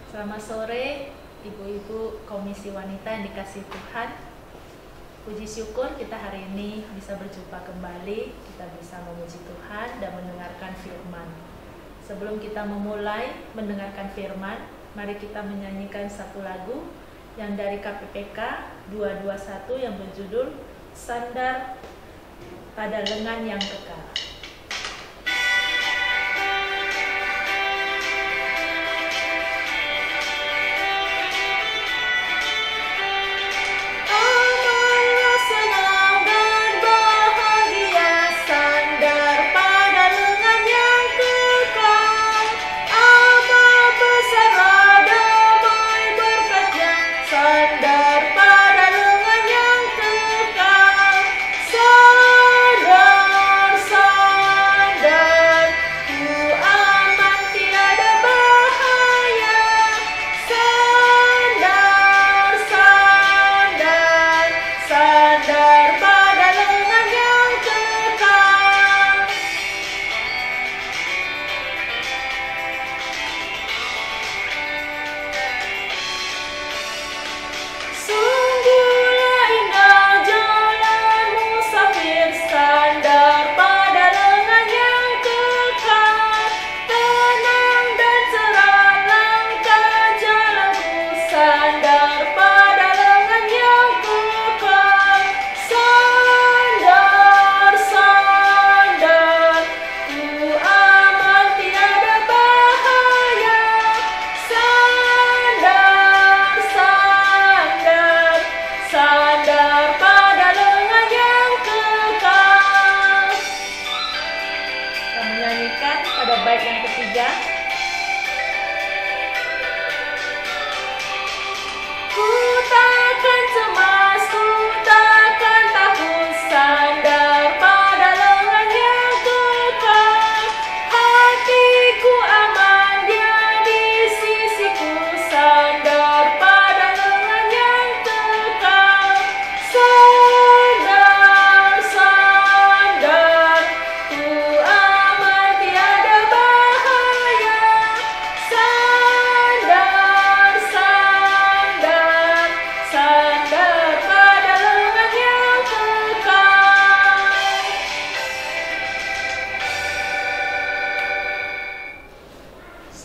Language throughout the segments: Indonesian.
Selamat sore, ibu-ibu Komisi Wanita yang dikasihi Tuhan. Puji syukur kita hari ini bisa berjumpa kembali, kita bisa memuji Tuhan dan mendengarkan firman. Sebelum kita memulai mendengarkan firman, mari kita menyanyikan satu lagu yang dari KPPK 221 yang berjudul Sandar pada Lengan yang Kekal.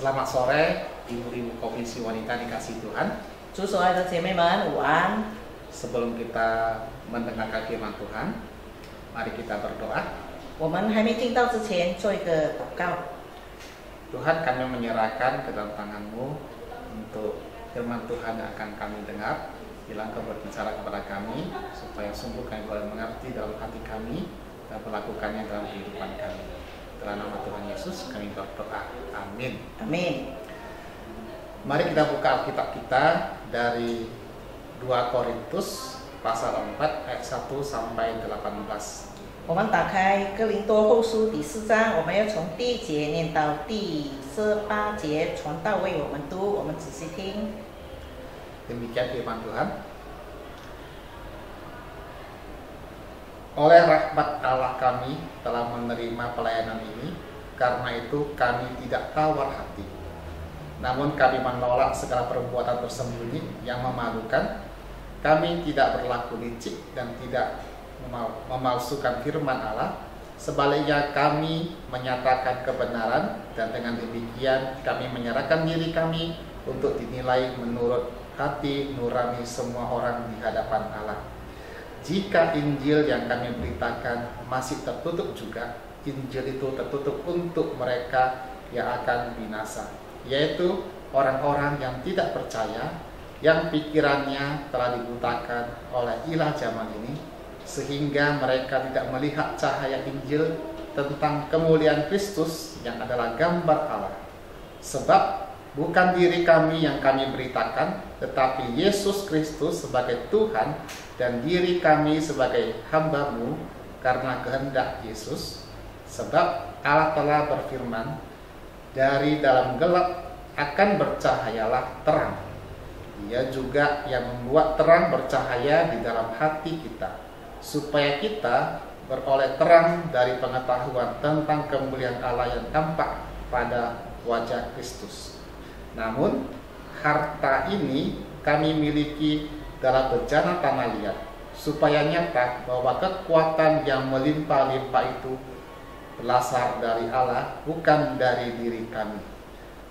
Selamat sore, ibu-ibu Komisi Wanita dikasihi Tuhan. 主所爱的姐妹们，午安！ Sebelum kita mendengarkan firman Tuhan, mari kita berdoa. 我们还没进到之前，做一个祷告。 Tuhan, kami menyerahkan ke dalam tangan-Mu untuk firman Tuhan yang akan kami dengar. Bilang Kau berbicara kepada kami, supaya sungguh kami boleh mengerti dalam hati kami dan melakukannya dalam kehidupan kami. Dalam nama Tuhan Yesus kami berdoa. Amin. Amin. Mari kita buka Alkitab kita dari 2 Korintus pasal 4 ayat 1 sampai 18. 我们打开哥林多后书第4章，我们要从第1节念到第18节，传道为我们读，我们仔细听。 Demikian firman Tuhan. Oleh rahmat Allah kami telah menerima pelayanan ini, karena itu kami tidak tawar hati. Namun kami menolak segala perbuatan tersembunyi yang memalukan. Kami tidak berlaku licik dan tidak memalsukan firman Allah. Sebaliknya kami menyatakan kebenaran, dan dengan demikian kami menyerahkan diri kami untuk dinilai menurut hati nurani semua orang di hadapan Allah. Jika Injil yang kami beritakan masih tertutup juga, Injil itu tertutup untuk mereka yang akan binasa, yaitu orang-orang yang tidak percaya, yang pikirannya telah dibutakan oleh ilah zaman ini, sehingga mereka tidak melihat cahaya Injil tentang kemuliaan Kristus yang adalah gambar Allah. Sebab bukan diri kami yang kami beritakan, tetapi Yesus Kristus sebagai Tuhan, dan diri kami sebagai hamba-Mu karena kehendak Yesus. Sebab Allah telah berfirman, dari dalam gelap akan bercahayalah terang. Dia juga yang membuat terang bercahaya di dalam hati kita, supaya kita beroleh terang dari pengetahuan tentang kemuliaan Allah yang tampak pada wajah Kristus. Namun harta ini kami miliki dalam bejana tanah liat, supaya nyata bahwa kekuatan yang melimpah-limpah itu berasal dari Allah, bukan dari diri kami.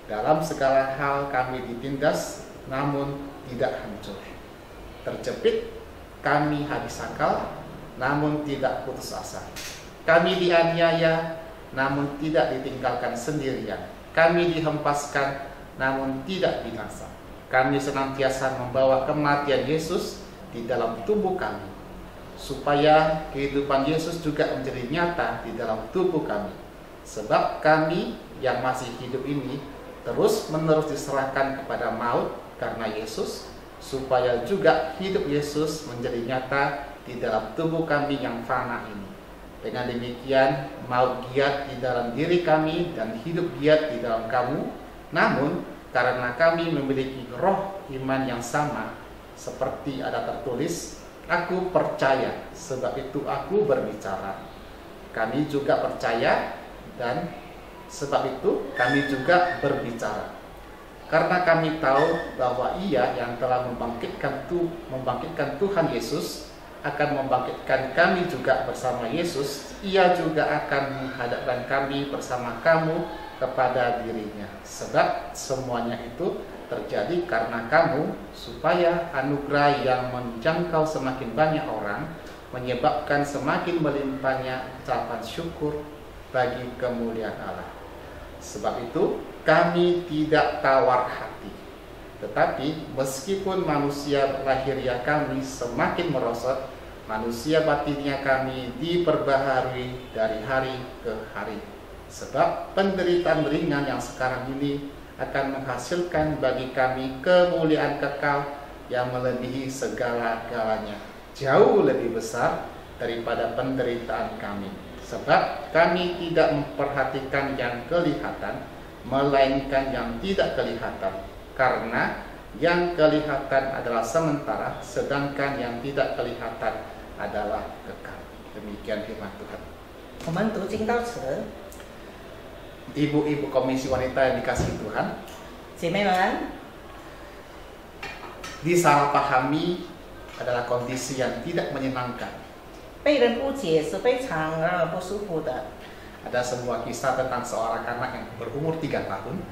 Dalam segala hal kami ditindas, namun tidak hancur. Terjepit, kami habis akal, namun tidak putus asa. Kami dianiaya, namun tidak ditinggalkan sendirian. Kami dihempaskan, namun tidak binasa. Kami senantiasa membawa kematian Yesus di dalam tubuh kami, supaya kehidupan Yesus juga menjadi nyata di dalam tubuh kami. Sebab kami yang masih hidup ini terus-menerus diserahkan kepada maut karena Yesus, supaya juga hidup Yesus menjadi nyata di dalam tubuh kami yang fana ini. Dengan demikian, maut giat di dalam diri kami dan hidup giat di dalam kamu. Namun, karena kami memiliki roh iman yang sama, seperti ada tertulis, aku percaya, sebab itu aku berbicara. Kami juga percaya, dan sebab itu kami juga berbicara. Karena kami tahu bahwa Ia yang telah membangkitkan Tuhan Yesus akan membangkitkan kami juga bersama Yesus. Ia juga akan menghadapkan kami bersama kamu kepada dirinya. Sebab semuanya itu terjadi karena kamu, supaya anugerah yang menjangkau semakin banyak orang menyebabkan semakin melimpahnya ucapan syukur bagi kemuliaan Allah. Sebab itu kami tidak tawar hati, tetapi meskipun manusia lahiriah kami semakin merosot, manusia batinnya kami diperbaharui dari hari ke hari. Sebab penderitaan ringan yang sekarang ini akan menghasilkan bagi kami kemuliaan kekal yang melebihi segala-galanya, jauh lebih besar daripada penderitaan kami. Sebab kami tidak memperhatikan yang kelihatan, melainkan yang tidak kelihatan. Karena yang kelihatan adalah sementara, sedangkan yang tidak kelihatan adalah kekal. Demikian firman Tuhan. 我们读经到此， Ibu-ibu komisi wanita yang dikasihi Tuhan, 姐妹们， disalahpahami adalah kondisi yang tidak menyenangkan. 被人误解是非常让人不舒服的。 Ada sebuah kisah tentang seorang anak yang berumur 3 tahun.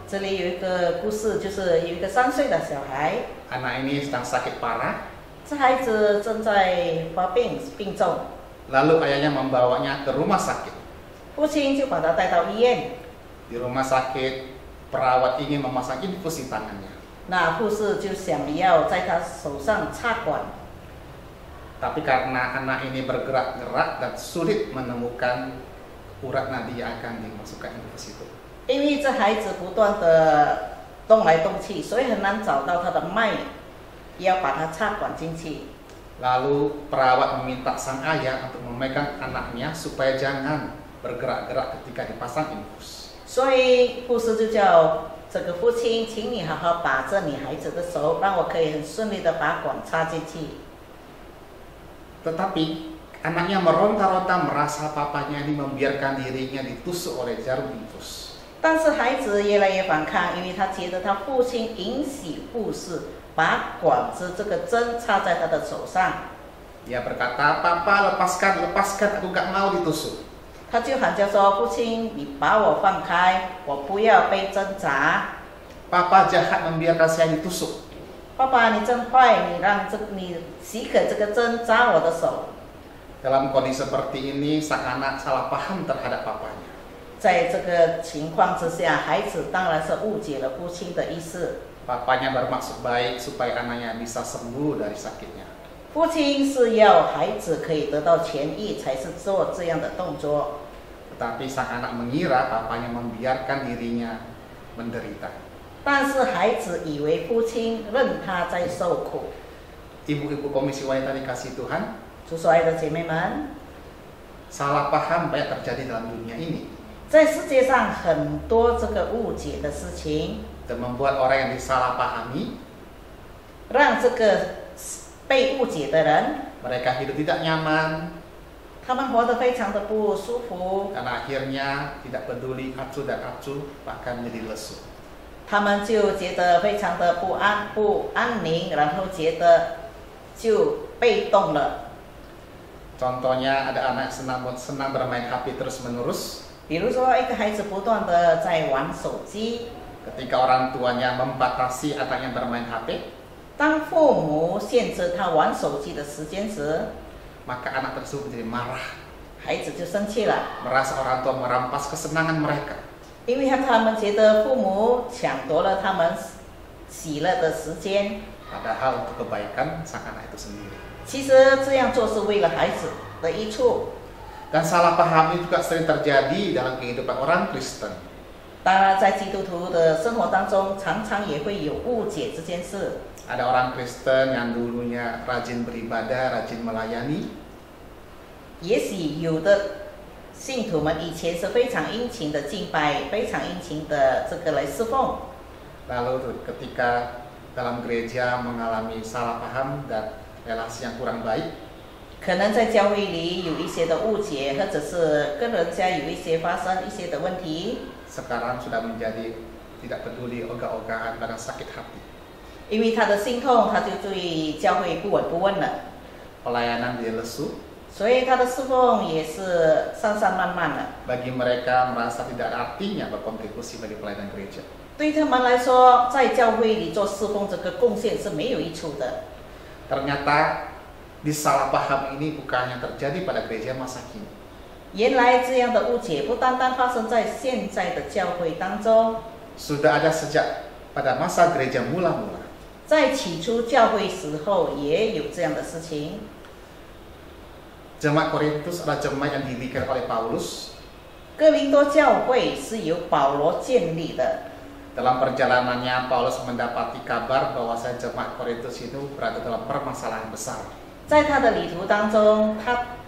这里有一个故事，就是有一个3岁的小孩， Anak ini sedang sakit parah, 这孩子正在发病重， lalu ayahnya membawanya ke rumah sakit. 父亲就把他带到医院。 Di rumah sakit, perawat ingin memasang infusi tangannya. 那护士就想要在他手上插管， Tapi karena anak ini bergerak-gerak dan sulit menemukan urat nadi yang akan dimasukkan infus itu, 因为这孩子不断的动来动去，所以很难找到他的脉，要把它插管进去。 lalu perawat meminta sang ayah untuk memegang anaknya supaya jangan bergerak-gerak ketika dipasang infus. 所以护士就叫这个父亲，请你好好把着你孩子的手，让我可以很顺利的把管插进去。 Tetapi anaknya meronta-ronta merasa papanya ini membiarkan dirinya ditusuk oleh jarum infus. 但是孩子越来越反抗，因为他觉得他父亲允许护士把管子这个针插在他的手上。 Dia berkata, "Papa, lepaskan, lepaskan, aku gak mau ditusuk." 他就喊叫说：“父亲，你把我放开，我不要被针扎。 Papa jahat membiarkan saya ditusuk. 爸爸，你真坏，你许可这个针扎我的手。” Dalam kondisi seperti ini, sang anak salah paham terhadap papanya. 在这个情况之下，孩子当然是误解了父亲的意思。 Papanya bermaksud baik supaya anaknya bisa sembuh dari sakitnya. 父亲是要孩子可以得到痊愈，才是做这样的动作。 Tetapi sang anak mengira papanya membiarkan dirinya menderita. 但是孩子以为父亲任他在受苦。 Ibu-ibu komisi wanita dikasihi Tuhan, 主所爱的姐妹们， salah paham banyak terjadi dalam dunia ini 在世界上很多这个误解的事情， dan membuat orang yang disalahpahami 让这个被误解的人， mereka hidup tidak nyaman 他们活得非常的不舒服， dan akhirnya tidak peduli acu dan acu, bahkan menjadi lesu. 他们就觉得非常的不安宁，然后觉得就被动了。 Contohnya ada anak senang bermain HP terus-menerus. 比如说，一个孩子不断的在玩手机， Ketika orang tuanya membatasi anaknya bermain HP, 当父母限制他玩手机的时间时， maka anak tersebut menjadi marah, 孩子就生气了， merasa orang tua merampas kesenangan mereka. 因为他们觉得父母抢夺了他们喜乐的时间。 Padahal untuk kebaikan sang anak itu sendiri. 其实这样做是为了孩子的益处。 Dan salah paham ini juga sering terjadi dalam kehidupan orang Kristen. 当然，在基督徒的生活当中，常常也会有误解这件事。 Ada orang Kristen yang dulunya rajin beribadah, rajin melayani. 也许有的信徒们以前是非常殷勤的敬拜，非常殷勤的来侍奉。 Lalu ketika dalam gereja mengalami salah paham dan relasi yang kurang baik, 可能在教会里有一些的误解，或者是跟人家有一些发生一些的问题。 sekarang sudah menjadi tidak peduli ogah-ogahan pada sakit hati. 因为他的心痛，他就对教会不闻不问了， Pelayanan dia lesu. 所以他的侍奉也是散散漫漫了。 Bagi mereka merasa tidak ada artinya berkontribusi bagi pelayanan gereja. 对他们来说，在教会里做侍奉这个贡献是没有益处的。 Ternyata di salah paham ini bukan yang terjadi pada gereja masa kini. 原来这样的误解不单单发生在现在的教会当中， Sudah ada sejak pada masa gereja mula-mula. 在起初教会时候也有这样的事情。 Jemaat Korintus adalah jemaat yang didirikan oleh Paulus. 哥林多教会是由保罗建立的。 Dalam perjalanannya Paulus mendapati kabar bahwa jemaat Korintus itu berada dalam permasalahan besar. 在他的旅途当中，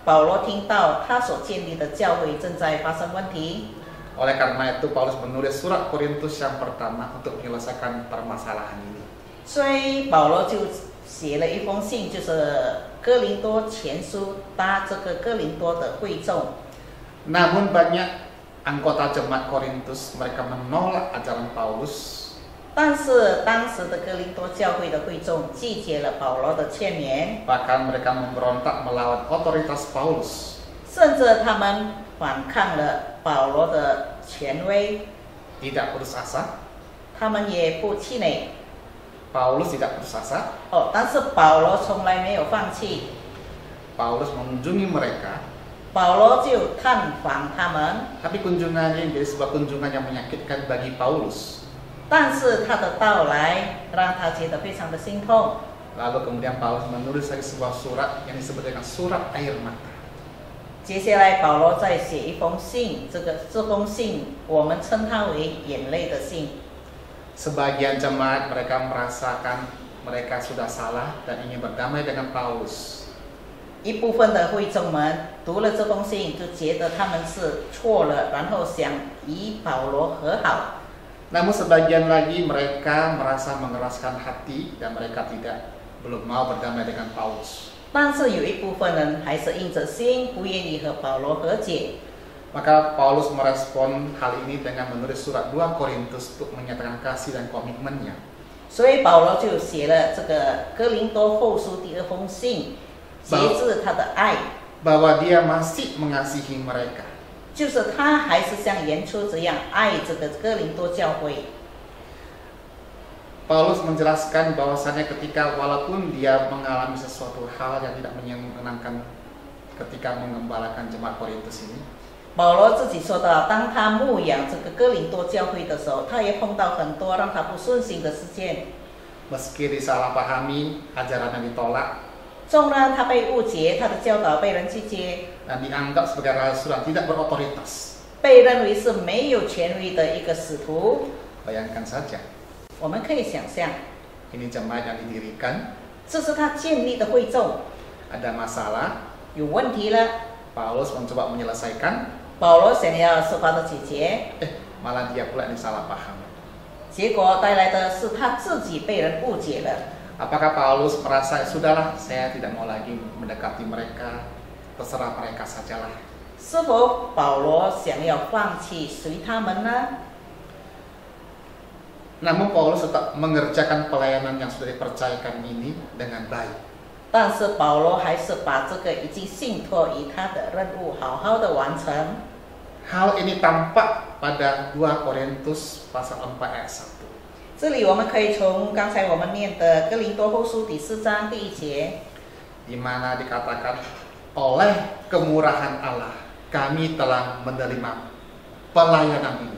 保罗听到他所建立的教会正在发生问题。 Oleh karena itu Paulus menulis surat Korintus yang pertama untuk menyelesaikan permasalahan ini. 所以保罗就写了一封信，就是哥林多前书，搭这个哥林多的会众。 Namun banyak anggota jemaat Korintus mereka menolak ajaran Paulus. 但是当时的哥林多教会的会众拒绝了保罗的劝勉， Bahkan mereka memberontak melawan otoritas Paulus. 甚至他们反抗了保罗的权威， Tidak putus asa. 他们也不气馁。 Paulus tidak putus asa. 但是保罗从来没有放弃， Paulus mengunjungi mereka. 保罗就探访他们， Tapi kunjungannya menjadi sebuah kunjungan yang menyakitkan bagi Paulus. 但是他的到来让他觉得非常的心痛。 Lalu kemudian Paulus menulis lagi sebuah surat yang disebut dengan surat air mata. 接下来保罗再写一封信，这封信我们称它为眼泪的信。 Sebagian jemaat mereka merasakan mereka sudah salah dan ingin berdamai dengan Paulus. 一部分的会众们读了这封信，就觉得他们是错了，然后想与保罗和好。 Namun sebagian lagi mereka merasa mengeraskan hati dan mereka belum mau berdamai dengan Paulus. 但是有一部分人还是硬着心，不愿意和保罗和解。 Maka Paulus merespon hal ini dengan menulis surat 2 Korintus untuk menyatakan kasih dan komitmennya. 所以保罗就写了这个哥林多后书第2封信，节制他的爱， Bahwa dia masih mengasihi mereka. 就是他还是像原初这样爱这个哥林多教会。 Paulus menjelaskan bahwasannya ketika walaupun dia mengalami sesuatu hal yang tidak menyenangkan ketika mengembalakan jemaat Korintus ini, 保罗自己说到，当他牧养这个哥林多教会的时候，他也碰到很多让他不顺心的事件。 meski disalahpahami, ajarannya ditolak, 纵然他被误解，他的教导被人拒绝， dan dianggap sebagai rasul yang tidak berotoritas. 被认为是没有权威的一个使徒。 Bayangkan saja, 我们可以想象， ini jemaat yang didirikan, 这是他建立的会众， ada masalah, 有问题了， Paulus mencoba menyelesaikan, 保罗想要设法的解决， malah dia pula yang disalah paham. 结果带来的是他自己被人误解了。 Apakah Paulus merasa sudahlah, saya tidak mau lagi mendekati mereka, terserah mereka sajalah. 是否保罗想要放弃随他们呢？ Namun Paulus tetap mengerjakan pelayanan yang sudah dipercayakan ini dengan baik. 但是保罗还是把这个已经信托于他的任务好好的完成。 Hal ini tampak pada 2 Korintus pasal 4 ayat 1. 这里我们可以从刚才我们念的哥林多后书第4章第1节， di mana dikatakan oleh kemurahan Allah kami telah menerima pelayanan ini.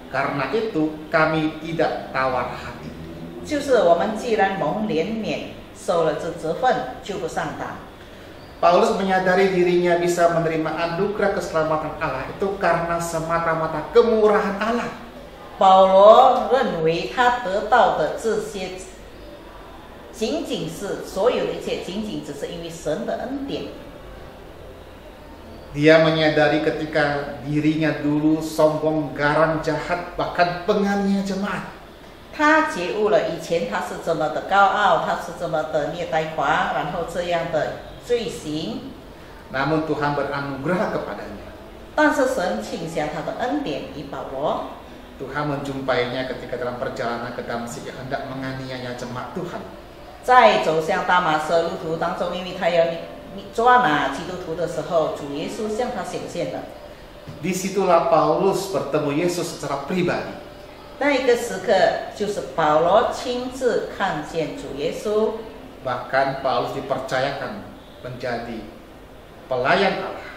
Karena itu kami tidak tawar hati. 就是我们既然蒙怜悯，受了这责分，就不上当。 Paulus menyadari dirinya bisa menerima anugerah keselamatan Allah itu karena semata-mata kemurahan Allah. 保罗认为他得到的这些，仅仅是所有的一切，仅仅只是因为神的恩典。 Dia menyadari ketika dirinya dulu sombong, garang, jahat, bahkan penganiaya jemaat. 他觉悟了以前他是这么的高傲，他是这么的虐待狂，然后这样的罪行。 Namun Tuhan beranugerah kepadanya. 但是神倾下他的恩典于保罗， Tuhan menjumpainya ketika dalam perjalanan ke Damsyik hendak menganiaya jemaat Tuhan. 在走向大马色路途当中，因为他要抓拿基督徒的时候，主耶稣向他显现了。 Disitulah Paulus bertemu Yesus secara pribadi. 那一个时刻，就是保罗亲自看见主耶稣。 Bahkan Paulus dipercayakan menjadi pelayan Allah.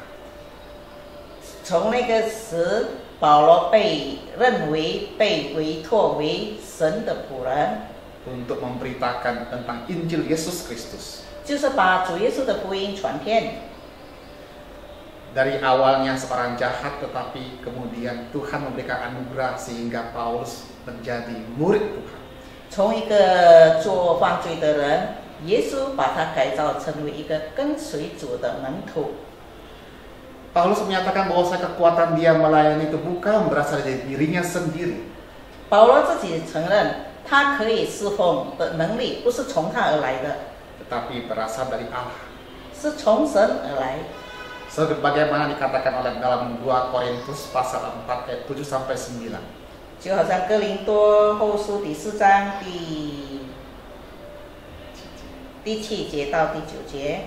从那个时，保罗被认为被委托为神的仆人， untuk memberitakan tentang Injil Yesus Kristus. 就是把主耶稣的福音传遍。 Dari awalnya seorang jahat, tetapi kemudian Tuhan memberikan anugerah sehingga Paulus menjadi murid Tuhan. 从一个做犯罪的人，耶稣把他改造成为一个跟随主的门徒。 Paulus menyatakan bahwa kekuatan dia melayani itu bukan berasal dari dirinya sendiri, 保罗自己承认，他可以侍奉的能力不是从他而来的， tetapi berasal dari Allah. 是从神而来。 Sebagaimana dikatakan oleh dalam 2 Korintus pasal 4 ayat 7 sampai 9. 就好像哥林多后书第4章第7节到第9节。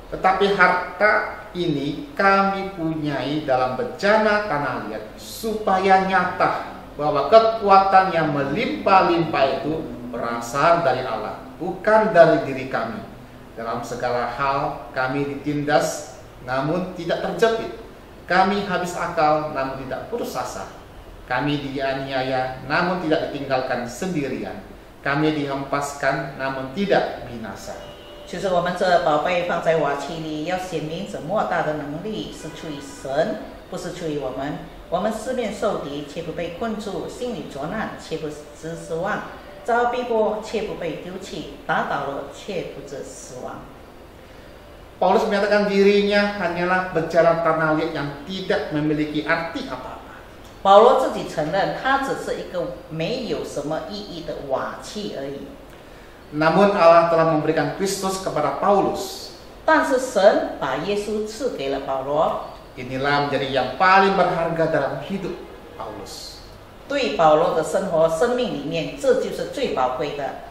Tetapi harta ini kami punyai dalam bejana tanah liat, supaya nyata bahwa kekuatan yang melimpah-limpah itu berasal dari Allah, bukan dari diri kami. Dalam segala hal kami ditindas, namun tidak terjepit. Kami habis akal, namun tidak putus asa. Kami dianiaya, namun tidak ditinggalkan sendirian. Kami dihempaskan, namun tidak binasa. 就是我们这宝贝放在瓦器里，要显明这莫大的能力是出于神，不是出于我们。我们四面受敌，却不被困住；心里作难，却不知失望；遭逼迫，却不被丢弃；打倒了，却不知死亡。 Paulus menyatakan dirinya hanyalah bejana tanah liat yang tidak memiliki arti apa-apa. 保罗自己承认，他只是一个没有什么意义的瓦器而已。 Namun Allah telah memberikan Kristus kepada Paulus. 但是神把耶稣赐给了保罗， Inilah menjadi yang paling berharga dalam hidup Paulus. 对保罗的生活、生命里面，这就是最宝贵的。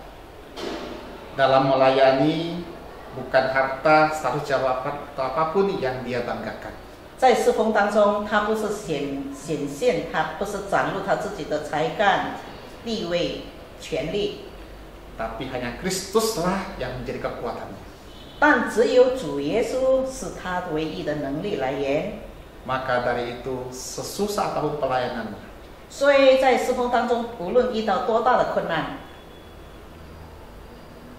Dalam melayani, bukan harta, status jabatan atau apapun yang dia banggakan. 在侍奉当中，他不是显现，他不是展露他自己的才干、地位、权力， Tapi hanya Kristuslah yang menjadi kekuatannya. 但只有主耶稣是他唯一的能力来源。 Maka dari itu, sesusah apapun pelayanannya, 所以在侍奉当中，无论遇到多大的困难，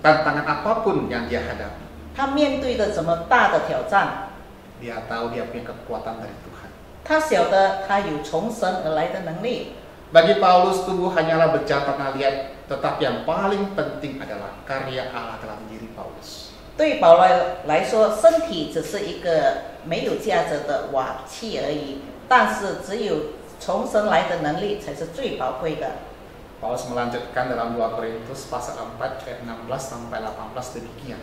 tantangan apapun yang dia hadapi, 他面对的怎么大的挑战， dia tahu dia punya kekuatan dari Tuhan. 他晓得他有从神而来的能力。 Bagi Paulus, tubuh hanyalah bejana tanah liat, tetapi yang paling penting adalah karya Allah dalam diri Paulus. 对保罗来说，身体只是一个没有价值的瓦器而已，但是只有从神来的能力才是最宝贵的。 Paulus melanjutkan dalam 2 Korintus pasal 4 ayat 16 sampai 18 demikian.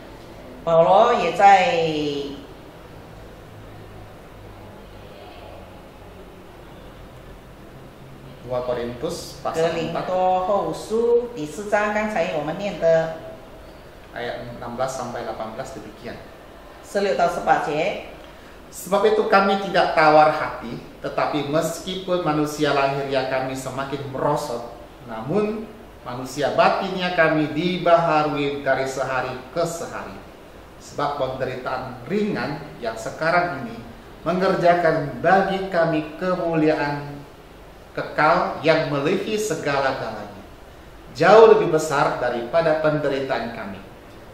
保罗也在2 2 Korintus 格 pasal 林 4 多后书第4章，刚才我们念的 ayat 16 sampai 18 demikian. 16到18节。 Sebab itu kami tidak tawar hati, tetapi meskipun manusia lahiriah kami semakin merosot, namun manusia batinnya kami dibaharui dari sehari ke sehari. Sebab penderitaan ringan yang sekarang ini mengerjakan bagi kami kemuliaan kekal yang melebihi segala-galanya, jauh lebih besar daripada penderitaan kami.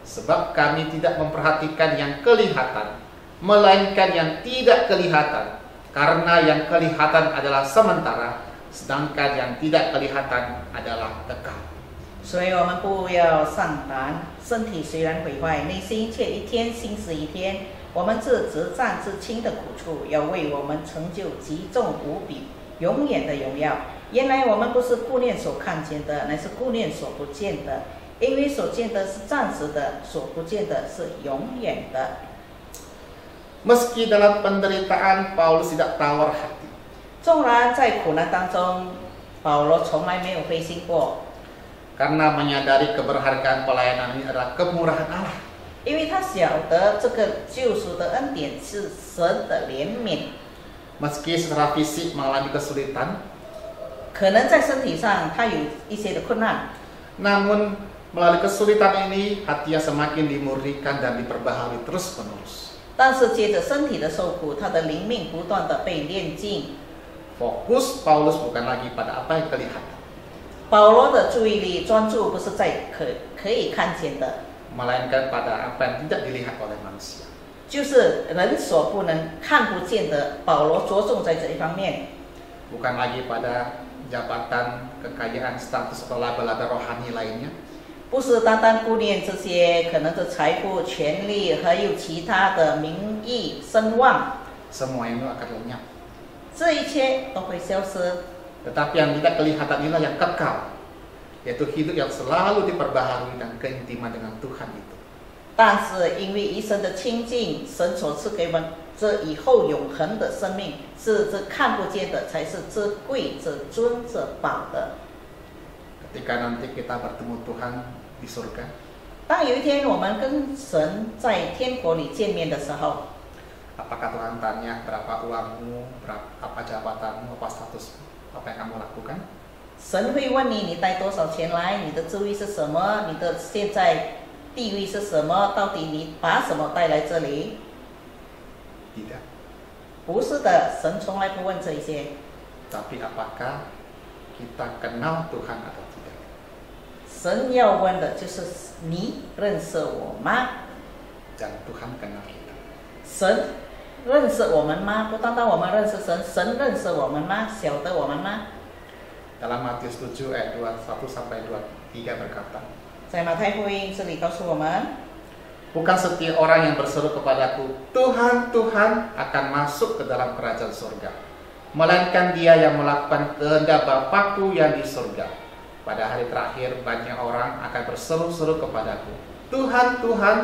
Sebab kami tidak memperhatikan yang kelihatan, melainkan yang tidak kelihatan, karena yang kelihatan adalah sementara, sedangkan yang tidak kelihatan adalah kekal. 所以我们不要上胆，身体虽然毁坏，内心却一天新似一天。我们这直战至轻的苦处，要为我们成就极重无比、永远的荣耀。原来我们不是顾念所看见的，乃是顾念所不见的，因为所见的是暂时的，所不见的是永远的。 Meski dalam penderitaan Paulus tidak tawar hati, 纵然在苦难当中，保罗从来没有灰心过， karena menyadari keberhargaan pelayanan ini adalah kemurahan Allah. 因为他晓得这个救赎的恩典是神的怜悯。 Meski secara fisik mengalami kesulitan, 可能在身体上他有一些的困难， namun melalui kesulitan ini hatinya semakin dimurnikan dan diperbaharui terus-menerus. 但是接着身体的受苦，他的灵命不断的被炼净。 Fokus Paulus bukan lagi pada apa yang kelihatan, 保罗的注意力专注不是在可以看见的， melainkan pada apa yang tidak dilihat oleh manusia. 就是人所不能看不见的。保罗着重在这一方面， Bukan lagi pada jabatan, kekayaan, status atau label-label rohani lainnya, 不是单单顾念这些可能的财富、权利，还有其他的名义、声望， semua itu akan lenyap. 这一切都会消失。 Tetapi yang tidak kelihatan inilah yang kekal, yaitu hidup yang selalu diperbaharui dan keintiman dengan Tuhan itu. 但是因为一生的清净，神所赐给我们这以后永恒的生命，是这看不见的，才是这贵、这尊、这宝的。 Ketika nanti kita bertemu Tuhan di surga, 当有一天我们跟神在天国里见面的时候， apakah Tuhan tanya berapa uangmu, apa jabatanmu, apa statusmu, apa yang kamu lakukan? 神会问你，你带多少钱来？你的职位是什么？你的现在地位是什么？到底你把什么带来这里？ Tidak. 不是的，神从来不问这些。 Tapi apakah kita kenal Tuhan atau tidak? 神要问的就是你认识我吗？ Dan Tuhan kenal kita. 神认识我们吗？不单单我们认识神，神认识我们吗？晓得我们吗？ Dalam Matius 7 ayat 21 sampai 23 berkata, 在马太福音这里告诉我们， bukan setiap orang yang berseru kepadaku, Tuhan, Tuhan, akan masuk ke dalam kerajaan surga, melainkan dia yang melakukan kehendak Bapakku yang di surga. Pada hari terakhir banyak orang akan berseru-seru kepadaku, Tuhan, Tuhan,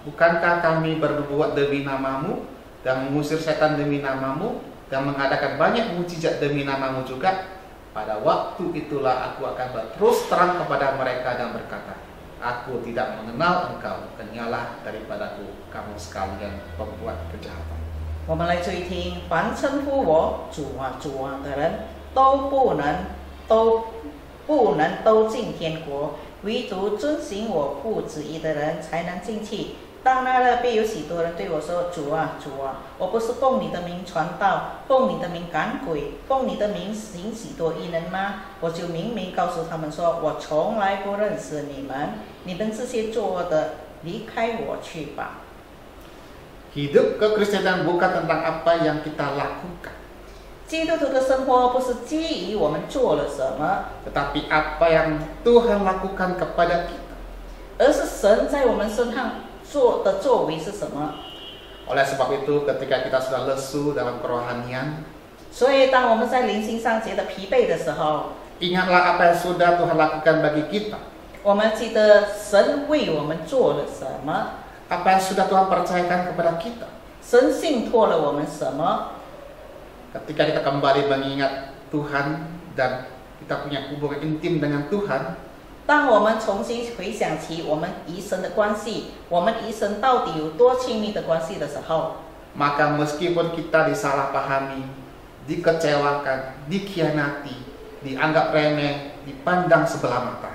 bukankah kami berbuat demi namamu dan mengusir setan demi namamu dan mengadakan banyak mujizat demi namamu juga? Pada waktu itulah aku akan berterus terang kepada mereka dan berkata, aku tidak mengenal engkau, kenyalah daripadaku kamu sekalian pembuat kejahatan. 我们来注意听，凡称呼我主啊主啊的人，都不能都进天国，唯独遵行我父旨意的人才能进去。当那日必有许多人对我说：“主啊，主啊，我不是奉你的名传道，奉你的名赶鬼，奉你的名行许多异能吗？”我就明明告诉他们说：“我从来不认识你们，你们这些作恶的，离开我去吧。” Hidup kekristenan bukan tentang apa yang kita lakukan, 基督徒的生活不是基于我们做了什么， tetapi apa yang Tuhan lakukan kepada kita. 而是神在我们身上做的作为是什么。 Oleh sebab itu, ketika kita sudah lesu dalam kerohanian, 所以当我们在灵性上觉得疲惫的时候， ingatlah apa yang sudah Tuhan lakukan bagi kita, 我们记得神为我们做了什么， apa yang sudah Tuhan percayakan kepada kita. 神信托了我们什么。 Ketika kita kembali mengingat Tuhan dan kita punya hubungan intim dengan Tuhan, 当我们重新回想起我们与神的关系，我们与神到底有多亲密的关系的时候， maka meskipun kita disalahpahami, dikecewakan, dikhianati, dianggap remeh, dipandang sebelah mata,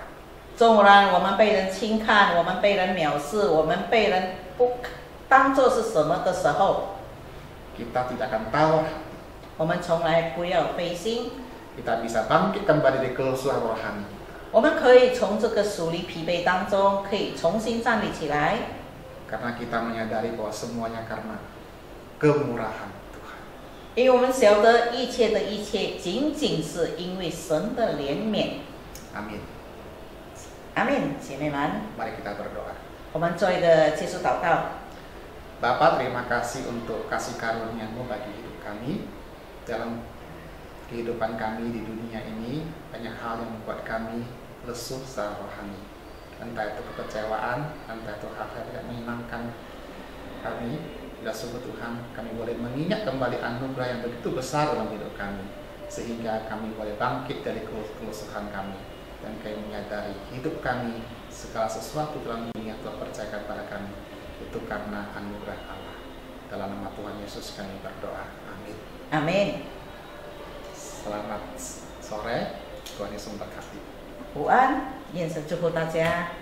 纵然我们被人轻看，我们被人藐视，我们被人不当作是什么的时候， kita tidak akan tawar hati. 我们从来不要灰心， Kita bisa bangkit kembali dari kelusuhan rohani. 我们可以从这个属灵疲惫当中，可以重新站立起来， Karena kita menyadari bahwa semuanya karena kemurahan Tuhan. 因为我们晓得一切的一切，仅仅是因为神的怜悯。 Amin. 阿门，姐妹们， Mari kita berdoa. 我们做一个结束祷告。 Bapa, terima kasih untuk kasih karunia-Mu bagi hidup kami. Dalam kehidupan kami di dunia ini, banyak hal yang membuat kami lesu secara rohani. Entah itu kekecewaan, entah itu hal-hal yang menyenangkan kami. Bila sungguh Tuhan, kami boleh mengingat kembali anugerah yang begitu besar dalam hidup kami, sehingga kami boleh bangkit dari kelusuhan kami, dan kami menyadari hidup kami, segala sesuatu dalam dunia telah percayakan pada kami, itu karena anugerah Allah. Dalam nama Tuhan Yesus kami berdoa. Amin. 阿门。 Selamat sore, Tuhan Yesus memberkati. 午安，愿神祝福大家。